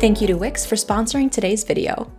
Thank you to Wix for sponsoring today's video.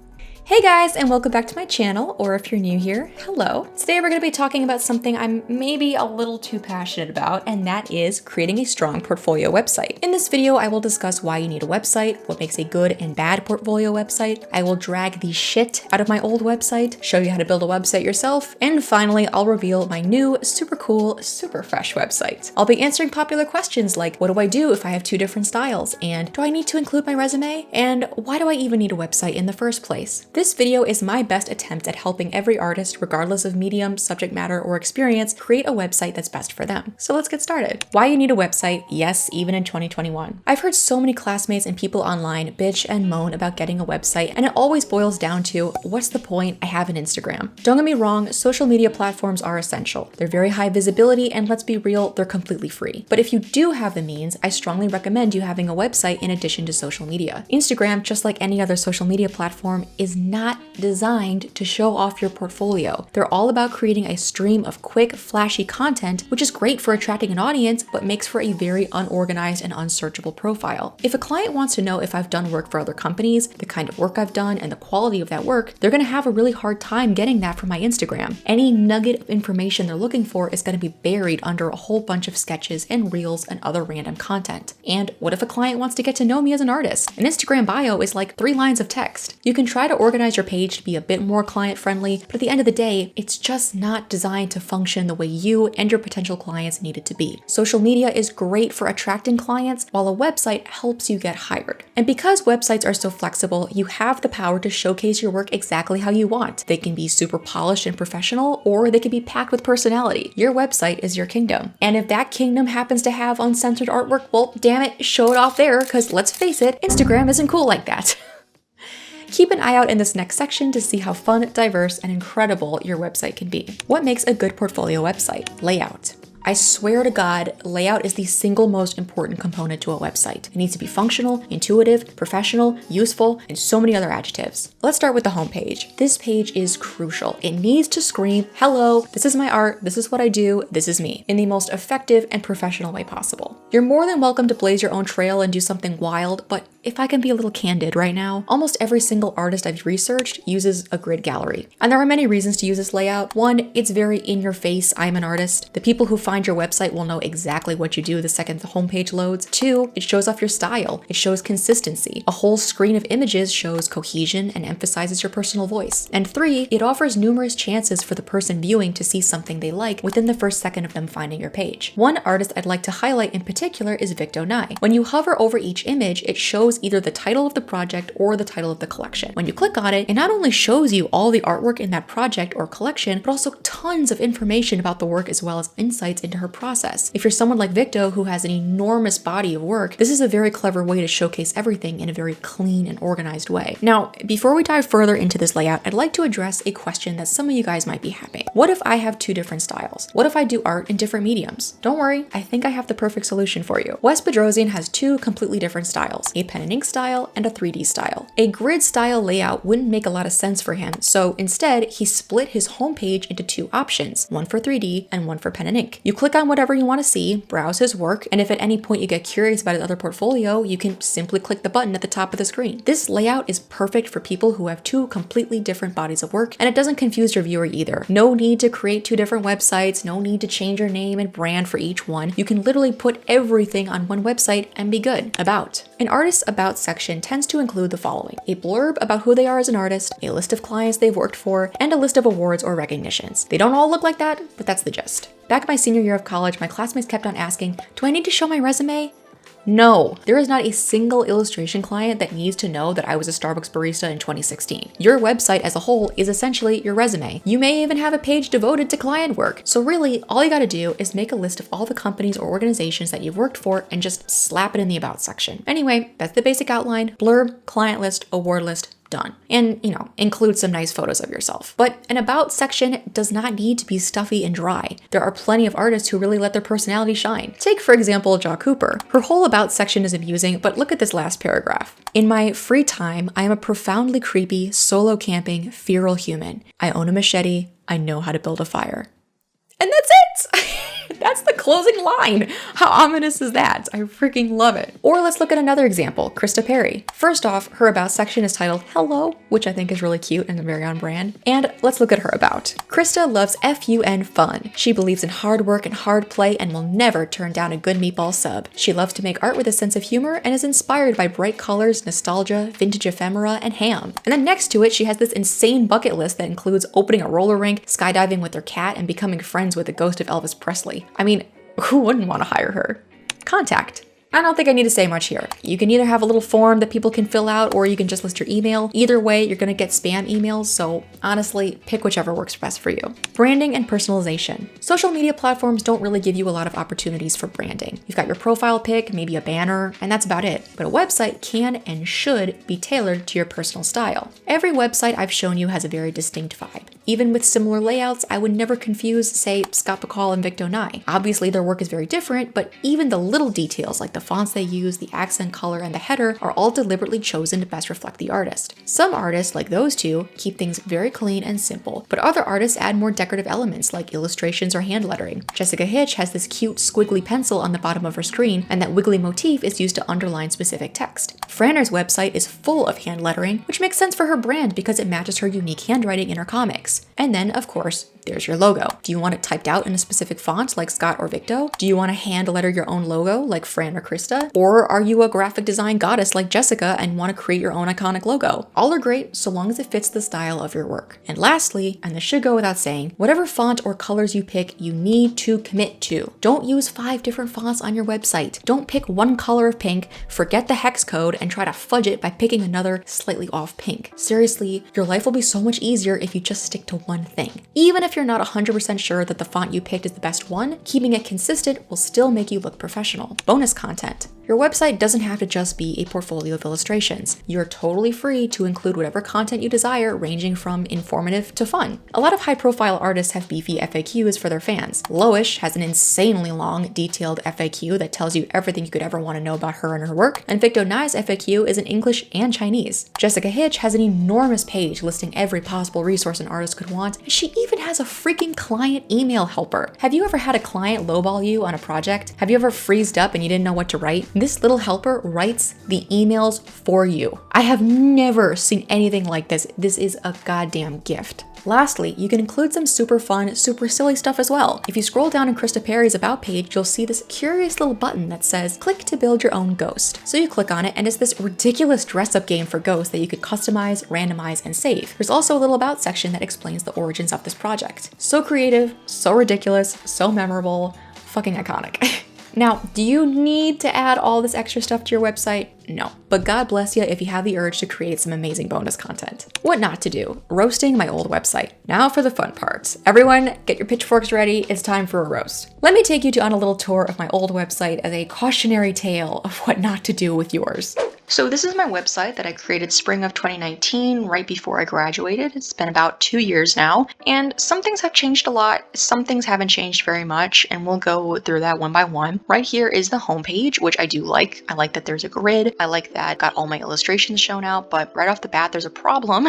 Hey guys, and welcome back to my channel, or if you're new here, hello. Today we're going to be talking about something I'm maybe a little too passionate about, and that is creating a strong portfolio website. In this video, I will discuss why you need a website, what makes a good and bad portfolio website. I will drag the shit out of my old website, show you how to build a website yourself, and finally, I'll reveal my new, super cool, super fresh website. I'll be answering popular questions like, what do I do if I have two different styles? And do I need to include my resume? And why do I even need a website in the first place? This video is my best attempt at helping every artist, regardless of medium, subject matter, or experience, create a website that's best for them. So let's get started. Why you need a website, yes, even in 2021. I've heard so many classmates and people online bitch and moan about getting a website, and it always boils down to, what's the point? I have an Instagram. Don't get me wrong, social media platforms are essential. They're very high visibility, and let's be real, they're completely free. But if you do have the means, I strongly recommend you having a website in addition to social media. Instagram, just like any other social media platform, is not designed to show off your portfolio. They're all about creating a stream of quick, flashy content, which is great for attracting an audience, but makes for a very unorganized and unsearchable profile. If a client wants to know if I've done work for other companies, the kind of work I've done, and the quality of that work, they're gonna have a really hard time getting that from my Instagram. Any nugget of information they're looking for is gonna be buried under a whole bunch of sketches and reels and other random content. And what if a client wants to get to know me as an artist? An Instagram bio is like 3 lines of text. You can try to organize your page to be a bit more client-friendly, but at the end of the day, it's just not designed to function the way you and your potential clients need it to be. Social media is great for attracting clients, while a website helps you get hired. And because websites are so flexible, you have the power to showcase your work exactly how you want. They can be super polished and professional, or they can be packed with personality. Your website is your kingdom. And if that kingdom happens to have uncensored artwork, well, damn it, show it off there, because let's face it, Instagram isn't cool like that. Keep an eye out in this next section to see how fun, diverse, and incredible your website can be. What makes a good portfolio website? Layout. I swear to God, layout is the single most important component to a website. It needs to be functional, intuitive, professional, useful, and so many other adjectives. Let's start with the homepage. This page is crucial. It needs to scream, hello, this is my art, this is what I do, this is me, in the most effective and professional way possible. You're more than welcome to blaze your own trail and do something wild, but if I can be a little candid right now, almost every single artist I've researched uses a grid gallery. And there are many reasons to use this layout. One, it's very in your face, I'm an artist. The people who find your website will know exactly what you do the second the homepage loads. 2, it shows off your style. It shows consistency. A whole screen of images shows cohesion and emphasizes your personal voice. And 3, it offers numerous chances for the person viewing to see something they like within the first second of them finding your page. One artist I'd like to highlight in particular is Nye. When you hover over each image, it shows either the title of the project or the title of the collection. When you click on it, it not only shows you all the artwork in that project or collection, but also tons of information about the work as well as insights into her process. If you're someone like Victo who has an enormous body of work, this is a very clever way to showcase everything in a very clean and organized way. Now, before we dive further into this layout, I'd like to address a question that some of you guys might be having. What if I have 2 different styles? What if I do art in different mediums? Don't worry, I think I have the perfect solution for you. Wes Bedrosian has 2 completely different styles, a pen and ink style and a 3D style. A grid style layout wouldn't make a lot of sense for him, so instead he split his homepage into 2 options, one for 3D and one for pen and ink. You click on whatever you want to see, browse his work, and if at any point you get curious about his other portfolio, you can simply click the button at the top of the screen. This layout is perfect for people who have 2 completely different bodies of work, and it doesn't confuse your viewer either. No need to create 2 different websites, no need to change your name and brand for each one. You can literally put everything on one website and be good. About. An artist's about section tends to include the following: a blurb about who they are as an artist, a list of clients they've worked for, and a list of awards or recognitions. They don't all look like that, but that's the gist. Back in my senior year of college, my classmates kept on asking, do I need to show my resume? No, there is not a single illustration client that needs to know that I was a Starbucks barista in 2016. Your website as a whole is essentially your resume. You may even have a page devoted to client work. So really, all you gotta do is make a list of all the companies or organizations that you've worked for and just slap it in the about section. Anyway, that's the basic outline: blurb, client list, award list, done. And, include some nice photos of yourself. But an about section does not need to be stuffy and dry. There are plenty of artists who really let their personality shine. Take, for example, Jaw Cooper. Her whole about section is amusing, but look at this last paragraph. In my free time, I am a profoundly creepy, solo camping, feral human. I own a machete. I know how to build a fire. And that's it! That's the closing line. How ominous is that? I freaking love it. Or let's look at another example, Krista Perry. First off, her about section is titled Hello, which I think is really cute and very on brand. And let's look at her about. Krista loves FUN fun. She believes in hard work and hard play and will never turn down a good meatball sub. She loves to make art with a sense of humor and is inspired by bright colors, nostalgia, vintage ephemera, and ham. And then next to it, she has this insane bucket list that includes opening a roller rink, skydiving with her cat, and becoming friends with the ghost of Elvis Presley. I mean, who wouldn't want to hire her? Contact. I don't think I need to say much here. You can either have a little form that people can fill out, or you can just list your email. Either way, you're gonna get spam emails, so honestly, pick whichever works best for you. Branding and personalization. Social media platforms don't really give you a lot of opportunities for branding. You've got your profile pic, maybe a banner, and that's about it. But a website can and should be tailored to your personal style. Every website I've shown you has a very distinct vibe. Even with similar layouts, I would never confuse, say, Scott Bacall and Victo Nye. Obviously, their work is very different, but even the little details like the fonts they use, the accent color, and the header are all deliberately chosen to best reflect the artist. Some artists, like those two, keep things very clean and simple, but other artists add more decorative elements like illustrations or hand lettering. Jessica Hitch has this cute squiggly pencil on the bottom of her screen, and that wiggly motif is used to underline specific text. Franner's website is full of hand lettering, which makes sense for her brand because it matches her unique handwriting in her comics. And then, of course, there's your logo. Do you want it typed out in a specific font like Scott or Victo? Do you want to hand letter your own logo like Fran or Krista? Or are you a graphic design goddess like Jessica and want to create your own iconic logo? All are great so long as it fits the style of your work. And lastly, and this should go without saying, whatever font or colors you pick, you need to commit to. Don't use 5 different fonts on your website. Don't pick one color of pink, forget the hex code, and try to fudge it by picking another slightly off pink. Seriously, your life will be so much easier if you just stick to one thing. Even if you're not 100% sure that the font you picked is the best one, keeping it consistent will still make you look professional. Bonus content. Your website doesn't have to just be a portfolio of illustrations. You're totally free to include whatever content you desire, ranging from informative to fun. A lot of high-profile artists have beefy FAQs for their fans. Loish has an insanely long, detailed FAQ that tells you everything you could ever want to know about her and her work, and Victo Nye's FAQ is in English and Chinese. Jessica Hitch has an enormous page listing every possible resource an artist could want, and she even has a freaking client email helper. Have you ever had a client lowball you on a project? Have you ever freezed up and you didn't know what to write? This little helper writes the emails for you. I have never seen anything like this. This is a goddamn gift. Lastly, you can include some super fun, super silly stuff as well. If you scroll down in Krista Perry's About page, you'll see this curious little button that says, click to build your own ghost. So you click on it and it's this ridiculous dress-up game for ghosts that you could customize, randomize, and save. There's also a little About section that explains the origins of this project. So creative, so ridiculous, so memorable, fucking iconic. Now, do you need to add all this extra stuff to your website? No, but God bless you if you have the urge to create some amazing bonus content. What not to do? Roasting my old website. Now for the fun parts. Everyone, get your pitchforks ready. It's time for a roast. Let me take you on a little tour of my old website as a cautionary tale of what not to do with yours. So this is my website that I created spring of 2019, right before I graduated. It's been about 2 years now, and some things have changed a lot. Some things haven't changed very much, and we'll go through that one by one. Right here is the homepage, which I do like. I like that there's a grid. I like that I've got all my illustrations shown out, but right off the bat, there's a problem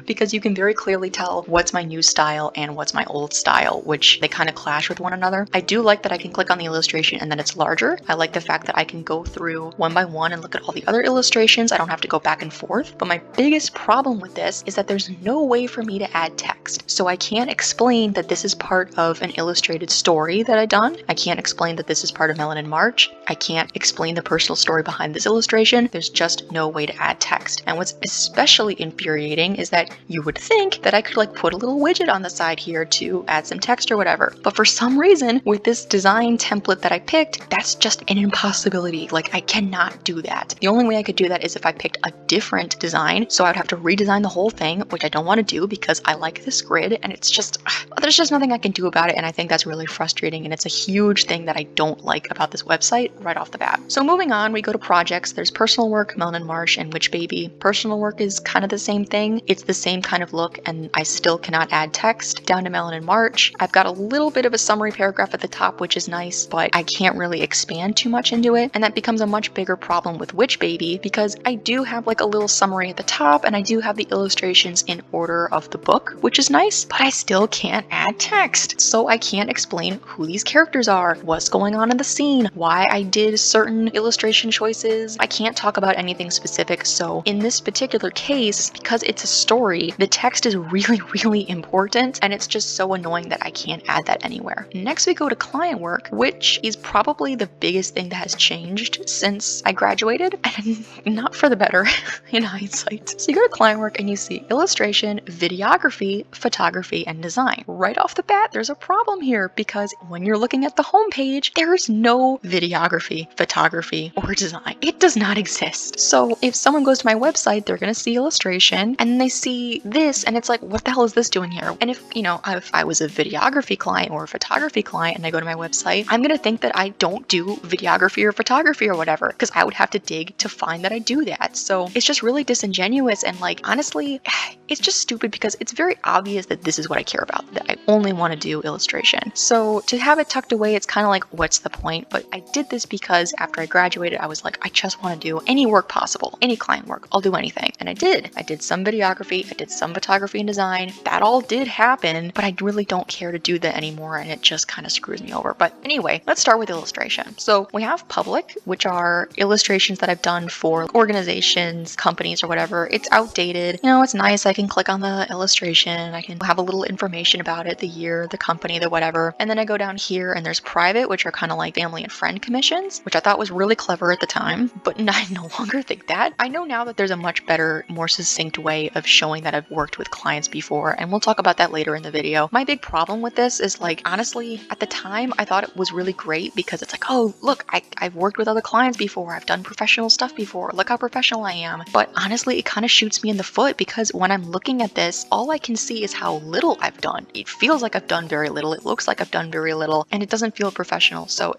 because you can very clearly tell what's my new style and what's my old style, which they kind of clash with one another. I do like that I can click on the illustration and then it's larger. I like the fact that I can go through one by one and look at all the other illustrations. I don't have to go back and forth, but my biggest problem with this is that there's no way for me to add text. So I can't explain that this is part of an illustrated story that I've done. I can't explain that this is part of Melon in March. I can't explain the personal story behind this illustration. There's just no way to add text. And what's especially infuriating is that you would think that I could like put a little widget on the side here to add some text or whatever. But for some reason, with this design template that I picked, that's just an impossibility. Like I cannot do that. The only way I could do that is if I picked a different design. So I would have to redesign the whole thing, which I don't want to do because I like this grid and it's just, there's just nothing I can do about it. And I think that's really frustrating. And it's a huge thing that I don't like about this website right off the bat. So moving on, we go to projects. There's personal work, Melanin Marsh, and Witch Baby. Personal work is kind of the same thing. It's the same kind of look, and I still cannot add text. Down to Melanin March, I've got a little bit of a summary paragraph at the top, which is nice, but I can't really expand too much into it, and that becomes a much bigger problem with Witch Baby because I do have like a little summary at the top, and I do have the illustrations in order of the book, which is nice, but I still can't add text. So I can't explain who these characters are, what's going on in the scene, why I did certain illustration choices. I can't talk about anything specific. So in this particular case, because it's a story, the text is really, really important, and it's just so annoying that I can't add that anywhere. Next, we go to client work, which is probably the biggest thing that has changed since I graduated, and not for the better in hindsight. So you go to client work and you see illustration, videography, photography, and design. Right off the bat, there's a problem here because when you're looking at the homepage, there's no videography, photography, or design. It does not exist. So if someone goes to my website, they're going to see illustration and then they see this and it's like, what the hell is this doing here? And if, if I was a videography client or a photography client and I go to my website, I'm going to think that I don't do videography or photography or whatever because I would have to dig to find that I do that. So it's just really disingenuous and like, honestly, it's just stupid because it's very obvious that this is what I care about, that I only want to do illustration. So to have it tucked away, it's kind of like, what's the point? But I did this because after I graduated, I was like, I just want to do any work possible, any client work. I'll do anything. And I did. I did some videography. I did some photography and design. That all did happen, but I really don't care to do that anymore. And it just kind of screws me over. But anyway, let's start with illustration. So we have public, which are illustrations that I've done for organizations, companies, or whatever. It's outdated. It's nice. I can click on the illustration. I can have a little information about it, the year, the company, the whatever. And then I go down here and there's private, which are kind of like family and friend commissions, which I thought was really clever at the time, but I no longer think that. I know now that there's a much better, more succinct way of showing that I've worked with clients before, and we'll talk about that later in the video. My big problem with this is like, honestly, at the time, I thought it was really great because it's like, oh, look, I've worked with other clients before. I've done professional stuff before. Look how professional I am. But honestly, it kind of shoots me in the foot because when I'm looking at this, all I can see is how little I've done. It feels like I've done very little. It looks like I've done very little, and it doesn't feel professional. So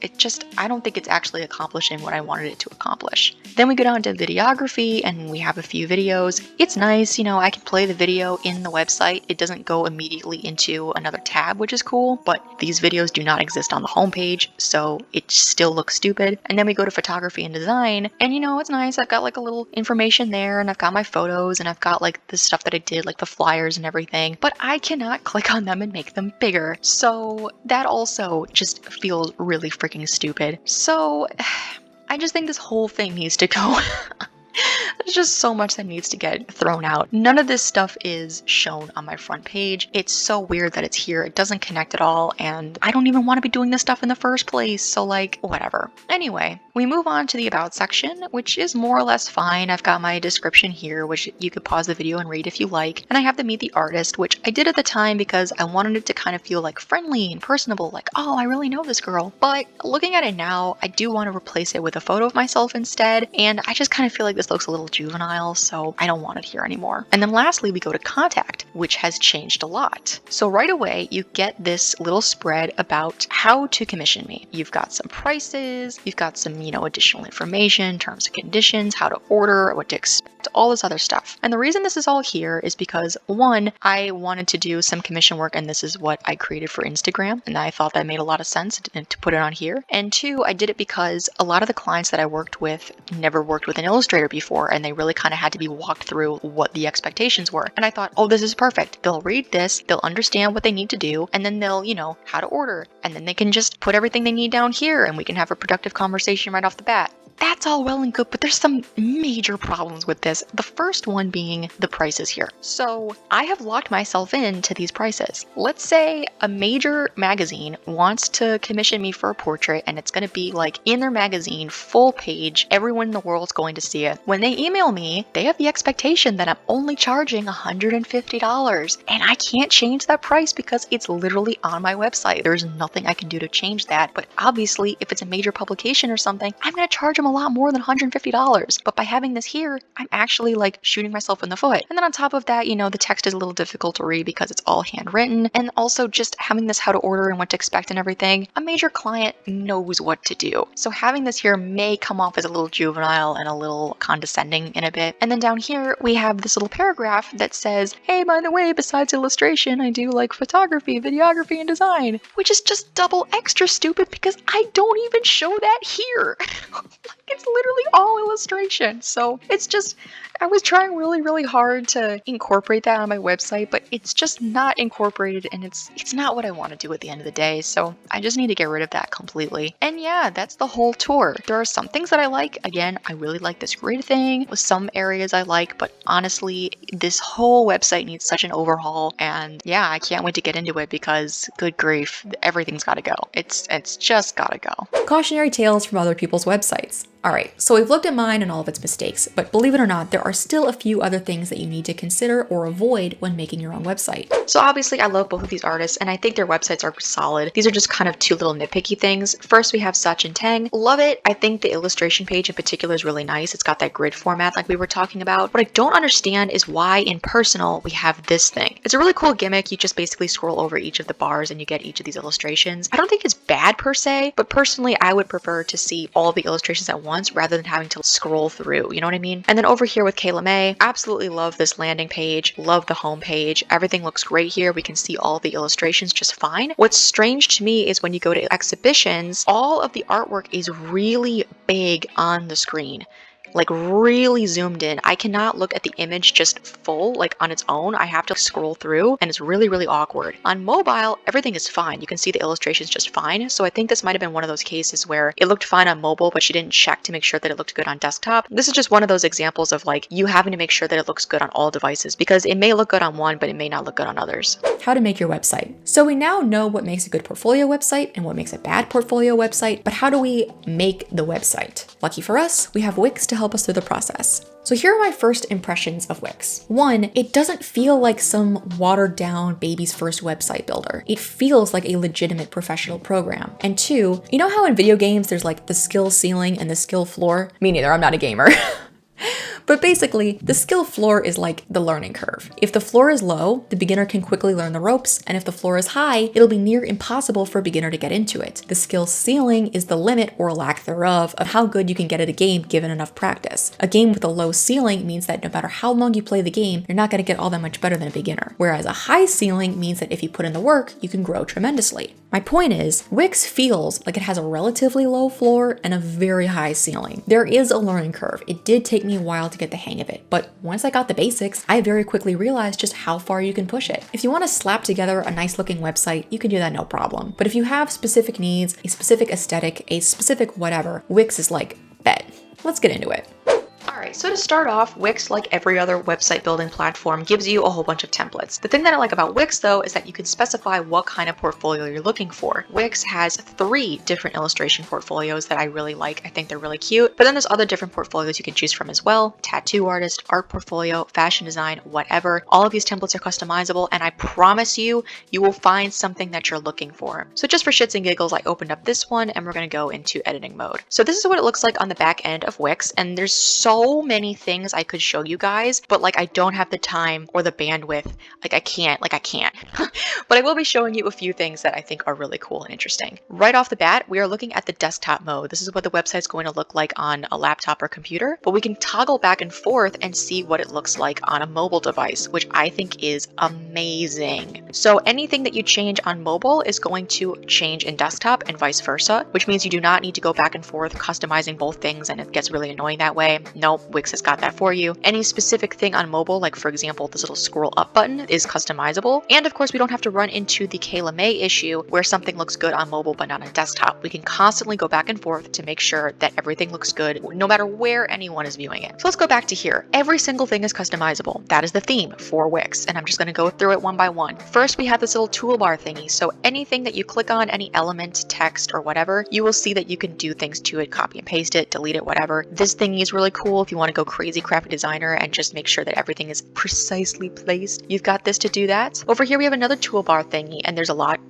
I don't think it's actually accomplishing what I wanted it to accomplish. Then we go down to videography and we have a few videos. It's nice, I can play the video in the website. It doesn't go immediately into another tab, which is cool, but these videos do not exist on the homepage, so it still looks stupid. And then we go to photography and design, and it's nice. I've got like a little information there, and I've got my photos, and I've got like the stuff that I did, like the flyers and everything, but I cannot click on them and make them bigger. So that also just feels really freaking stupid. So I just think this whole thing needs to go. There's just so much that needs to get thrown out. None of this stuff is shown on my front page. It's so weird that it's here. It doesn't connect at all, and I don't even want to be doing this stuff in the first place, so like, whatever. Anyway, we move on to the About section, which is more or less fine. I've got my description here, which you could pause the video and read if you like, and I have the Meet the Artist, which I did at the time because I wanted it to kind of feel like friendly and personable, like, oh, I really know this girl. But looking at it now, I do want to replace it with a photo of myself instead, and I just kind of feel like this looks a little juvenile, so I don't want it here anymore. And then lastly, we go to contact, which has changed a lot. So right away, you get this little spread about how to commission me. You've got some prices, you've got some, additional information, terms and conditions, how to order, what to expect, all this other stuff. And the reason this is all here is because one, I wanted to do some commission work, and this is what I created for Instagram, and I thought that made a lot of sense to put it on here. And two, I did it because a lot of the clients that I worked with never worked with an illustrator before, and they really kind of had to be walked through what the expectations were. And I thought, oh, this is perfect. They'll read this, they'll understand what they need to do, and then they'll, how to order. And then they can just put everything they need down here, and we can have a productive conversation right off the bat. That's all well and good, but there's some major problems with this. The first one being the prices here. So I have locked myself into these prices. Let's say a major magazine wants to commission me for a portrait, and it's going to be like in their magazine, full page, everyone in the world's going to see it. When they email me, they have the expectation that I'm only charging $150, and I can't change that price because it's literally on my website. There's nothing I can do to change that, but obviously if it's a major publication or something, I'm going to charge them a lot more than $150. But by having this here, I'm actually like shooting myself in the foot. And then on top of that, you know, the text is a little difficult to read because it's all handwritten. And also just having this how to order and what to expect and everything, a major client knows what to do. So having this here may come off as a little juvenile and a little condescending in a bit. And then down here, we have this little paragraph that says, hey, by the way, besides illustration, I do like photography, videography, and design, which is just double extra stupid because I don't even show that here. It's literally all illustration. So it's just, I was trying really, really hard to incorporate that on my website, but it's just not incorporated, and it's not what I want to do at the end of the day. So I just need to get rid of that completely. And yeah, that's the whole tour. There are some things that I like. Again, I really like this grid thing. With some areas I like, but honestly, this whole website needs such an overhaul. And yeah, I can't wait to get into it because good grief, everything's got to go. It's just got to go. Cautionary tales from other people's websites. Alright, so we've looked at mine and all of its mistakes, but believe it or not, there are still a few other things that you need to consider or avoid when making your own website. So obviously I love both of these artists and I think their websites are solid. These are just kind of two little nitpicky things. First we have Sachin Teng. Love it. I think the illustration page in particular is really nice. It's got that grid format like we were talking about. What I don't understand is why in Personal we have this thing. It's a really cool gimmick. You just basically scroll over each of the bars and you get each of these illustrations. I don't think it's bad per se, but personally I would prefer to see all the illustrations at once rather than having to scroll through, you know what I mean? And then over here with Kayla May, absolutely love this landing page, love the home page. Everything looks great here. We can see all the illustrations just fine. What's strange to me is when you go to exhibitions, all of the artwork is really big on the screen. Like really zoomed in. I cannot look at the image just full, like on its own. I have to scroll through and it's really, really awkward. On mobile, everything is fine. You can see the illustrations just fine. So I think this might have been one of those cases where it looked fine on mobile, but she didn't check to make sure that it looked good on desktop. This is just one of those examples of like you having to make sure that it looks good on all devices because it may look good on one, but it may not look good on others. How to make your website. So we now know what makes a good portfolio website and what makes a bad portfolio website, but how do we make the website? Lucky for us, we have Wix to help us through the process. So here are my first impressions of Wix. One, it doesn't feel like some watered down baby's first website builder. It feels like a legitimate professional program. And two, you know how in video games there's like the skill ceiling and the skill floor? Me neither, I'm not a gamer. But basically, the skill floor is like the learning curve. If the floor is low, the beginner can quickly learn the ropes, and if the floor is high, it'll be near impossible for a beginner to get into it. The skill ceiling is the limit, or lack thereof, of how good you can get at a game given enough practice. A game with a low ceiling means that no matter how long you play the game, you're not going to get all that much better than a beginner. Whereas a high ceiling means that if you put in the work, you can grow tremendously. My point is, Wix feels like it has a relatively low floor and a very high ceiling. There is a learning curve. It did take me a while to get the hang of it, but once I got the basics, I very quickly realized just how far you can push it. If you want to slap together a nice looking website, you can do that no problem. But if you have specific needs, a specific aesthetic, a specific whatever, Wix is like, bet. Let's get into it. Alright, so to start off, Wix, like every other website building platform, gives you a whole bunch of templates. The thing that I like about Wix, though, is that you can specify what kind of portfolio you're looking for. Wix has 3 different illustration portfolios that I really like. I think they're really cute. But then there's other different portfolios you can choose from as well. Tattoo artist, art portfolio, fashion design, whatever. All of these templates are customizable, and I promise you, you will find something that you're looking for. So just for shits and giggles, I opened up this one, and we're going to go into editing mode. So this is what it looks like on the back end of Wix, and there's so many things I could show you guys, but like I don't have the time or the bandwidth. I can't. But I will be showing you a few things that I think are really cool and interesting. Right off the bat, we are looking at the desktop mode. This is what the website's going to look like on a laptop or computer, but we can toggle back and forth and see what it looks like on a mobile device, which I think is amazing. So anything that you change on mobile is going to change in desktop and vice versa, which means you do not need to go back and forth customizing both things, and it gets really annoying that way. Nope, Wix has got that for you. Any specific thing on mobile, like for example, this little scroll up button, is customizable. And of course, we don't have to run into the Kayla May issue where something looks good on mobile but not on desktop. We can constantly go back and forth to make sure that everything looks good no matter where anyone is viewing it. So let's go back to here. Every single thing is customizable. That is the theme for Wix, and I'm just going to go through it one by one. First, we have this little toolbar thingy. So anything that you click on, any element, text, or whatever, you will see that you can do things to it, copy and paste it, delete it, whatever. This thingy is really cool. cool if you want to go crazy crappy designer and just make sure that everything is precisely placed. You've got this to do that. Over here we have another toolbar thingy, and there's a lot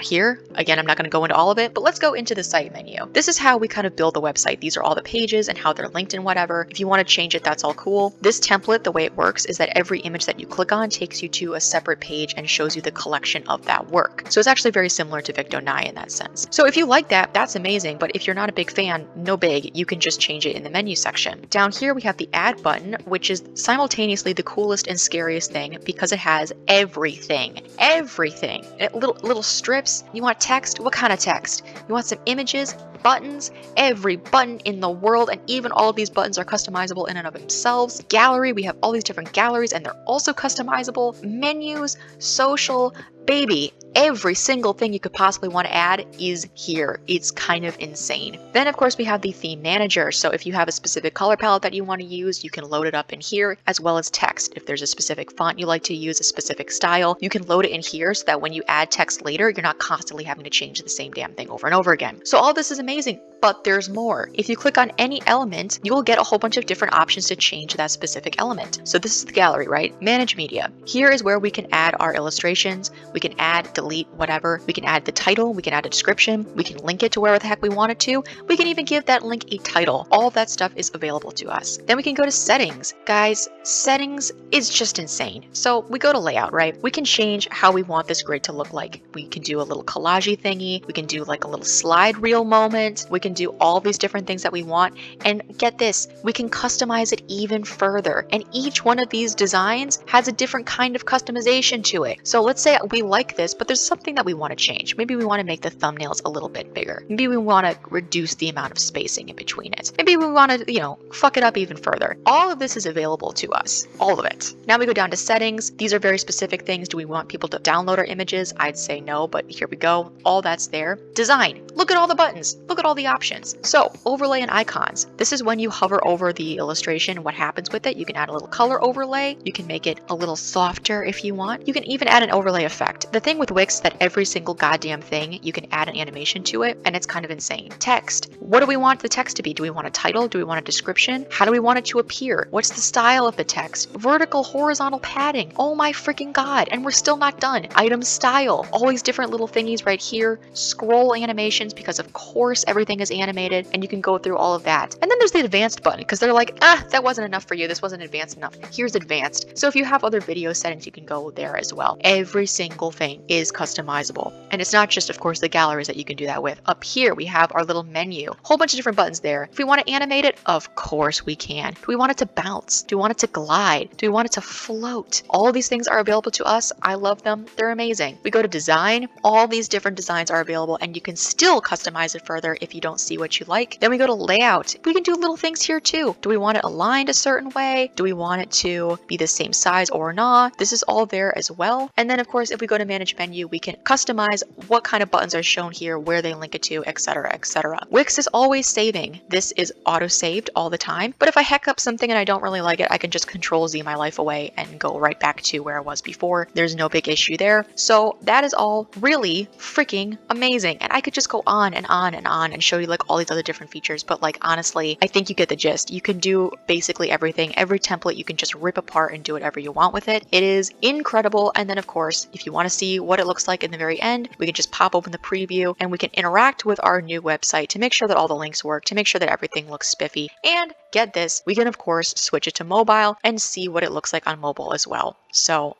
here. Again, I'm not going to go into all of it, but let's go into the site menu. This is how we kind of build the website. These are all the pages and how they're linked and whatever. If you want to change it, that's all cool. This template, the way it works is that every image that you click on takes you to a separate page and shows you the collection of that work. So it's actually very similar to Victonai in that sense. So if you like that, that's amazing. But if you're not a big fan, no big, you can just change it in the menu section. Down here we have the add button, which is simultaneously the coolest and scariest thing because it has everything. Everything. Little strips. You want text? What kind of text? You want some images? Buttons, every button in the world, and even all of these buttons are customizable in and of themselves. Gallery, we have all these different galleries and they're also customizable. Menus, social, baby, every single thing you could possibly want to add is here. It's kind of insane. Then of course we have the theme manager. So if you have a specific color palette that you want to use, you can load it up in here, as well as text. If there's a specific font you like to use, a specific style, you can load it in here so that when you add text later, you're not constantly having to change the same damn thing over and over again. So all this is amazing, but there's more. If you click on any element, you will get a whole bunch of different options to change that specific element. So this is the gallery, right? Manage media. Here is where we can add our illustrations. We can add, delete, whatever. We can add the title. We can add a description. We can link it to wherever the heck we want it to. We can even give that link a title. All of that stuff is available to us. Then we can go to settings. Guys, settings is just insane. So we go to layout, right? We can change how we want this grid to look like. We can do a little collage thingy. We can do like a little slide reel moment. We can do all these different things that we want. And get this, we can customize it even further. And each one of these designs has a different kind of customization to it. So let's say we like this, but there's something that we want to change. Maybe we want to make the thumbnails a little bit bigger. Maybe we want to reduce the amount of spacing in between it. Maybe we want to, fuck it up even further. All of this is available to us. All of it. Now we go down to settings. These are very specific things. Do we want people to download our images? I'd say no, but here we go. All that's there. Design. Look at all the buttons. Look at all the options. So overlay and icons. This is when you hover over the illustration, what happens with it. You can add a little color overlay. You can make it a little softer if you want. You can even add an overlay effect. The thing with Wix is that every single goddamn thing, you can add an animation to it, and it's kind of insane. Text. What do we want the text to be? Do we want a title? Do we want a description? How do we want it to appear? What's the style of the text? Vertical, horizontal padding. Oh my freaking god. And we're still not done. Item style. All these different little thingies right here. Scroll animations, because of course everything is animated, and you can go through all of that. And then there's the advanced button, because they're like, that wasn't enough for you. This wasn't advanced enough. Here's advanced. So if you have other video settings, you can go there as well. Every single thing is customizable. And it's not just, of course, the galleries that you can do that with. Up here, we have our little menu. Whole bunch of different buttons there. If we want to animate it, of course we can. Do we want it to bounce? Do we want it to glide? Do we want it to float? All of these things are available to us. I love them. They're amazing. We go to design. All these different designs are available, and you can still customize it further if you don't see what you like. Then we go to layout. We can do little things here too. Do we want it aligned a certain way? Do we want it to be the same size or not? This is all there as well. And then of course, if we go to manage menu, we can customize what kind of buttons are shown here, where they link it to, etc., etc. Wix is always saving. This is auto-saved all the time. But if I heck up something and I don't really like it, I can just Control-Z my life away and go right back to where I was before. There's no big issue there. So that is all really freaking amazing. And I could just go on and on and on and show you like all these other different features. But like, honestly, I think you get the gist. You can do basically everything. Every template you can just rip apart and do whatever you want with it. It is incredible. And then of course, if you want to see what it looks like in the very end, we can just pop open the preview and we can interact with our new website to make sure that all the links work, to make sure that everything looks spiffy. And get this, we can of course switch it to mobile and see what it looks like on mobile as well. So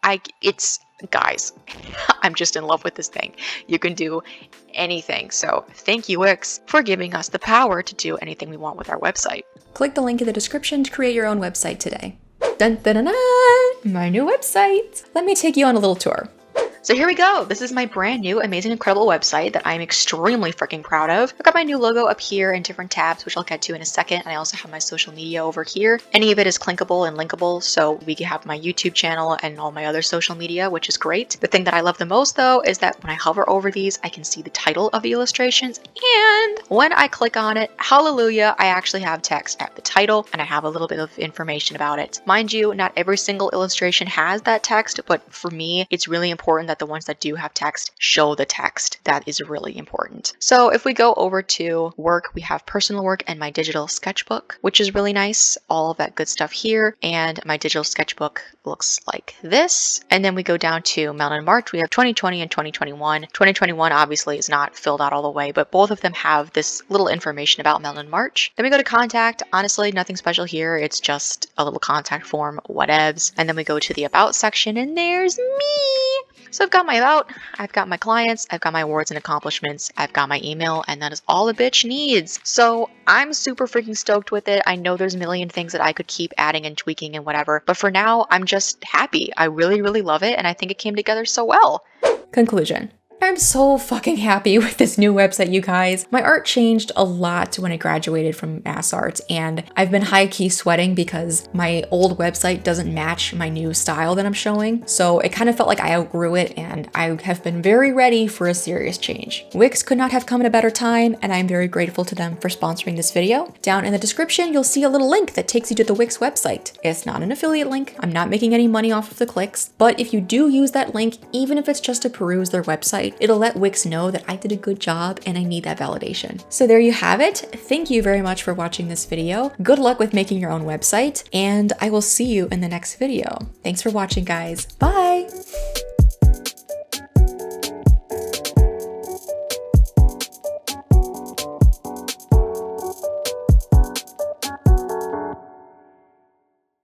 guys, I'm just in love with this thing. You can do anything. So thank you, Wix, for giving us the power to do anything we want with our website. Click the link in the description to create your own website today. Dun dun dun dun! My new website! Let me take you on a little tour. So here we go. This is my brand new, amazing, incredible website that I'm extremely freaking proud of. I've got my new logo up here in different tabs, which I'll get to in a second. And I also have my social media over here. Any of it is clickable and linkable. So we can have my YouTube channel and all my other social media, which is great. The thing that I love the most though, is that when I hover over these, I can see the title of the illustrations and And when I click on it, hallelujah, I actually have text at the title and I have a little bit of information about it. Mind you, not every single illustration has that text, but for me, it's really important that the ones that do have text show the text. That is really important. So if we go over to work, we have personal work and my digital sketchbook, which is really nice. All of that good stuff here. And my digital sketchbook looks like this. And then we go down to Melon and March. We have 2020 and 2021. 2021 obviously is not filled out all the way, but both of them have this little information about Melon and March. Then we go to contact. Honestly, nothing special here. It's just a little contact form, whatevs. And then we go to the about section and there's me. So I've got my about, I've got my clients, I've got my awards and accomplishments, I've got my email, and that is all the bitch needs. So I'm super freaking stoked with it. I know there's a million things that I could keep adding and tweaking and whatever, but for now, I'm just happy. I really, really love it, and I think it came together so well. Conclusion. I'm so fucking happy with this new website, you guys. My art changed a lot when I graduated from Mass Art, and I've been high-key sweating because my old website doesn't match my new style that I'm showing. So it kind of felt like I outgrew it, and I have been very ready for a serious change. Wix could not have come at a better time, and I'm very grateful to them for sponsoring this video. Down in the description, you'll see a little link that takes you to the Wix website. It's not an affiliate link. I'm not making any money off of the clicks, but if you do use that link, even if it's just to peruse their website, it'll let Wix know that I did a good job and I need that validation. So there you have it. Thank you very much for watching this video. Good luck with making your own website, and I will see you in the next video. Thanks for watching, guys. Bye!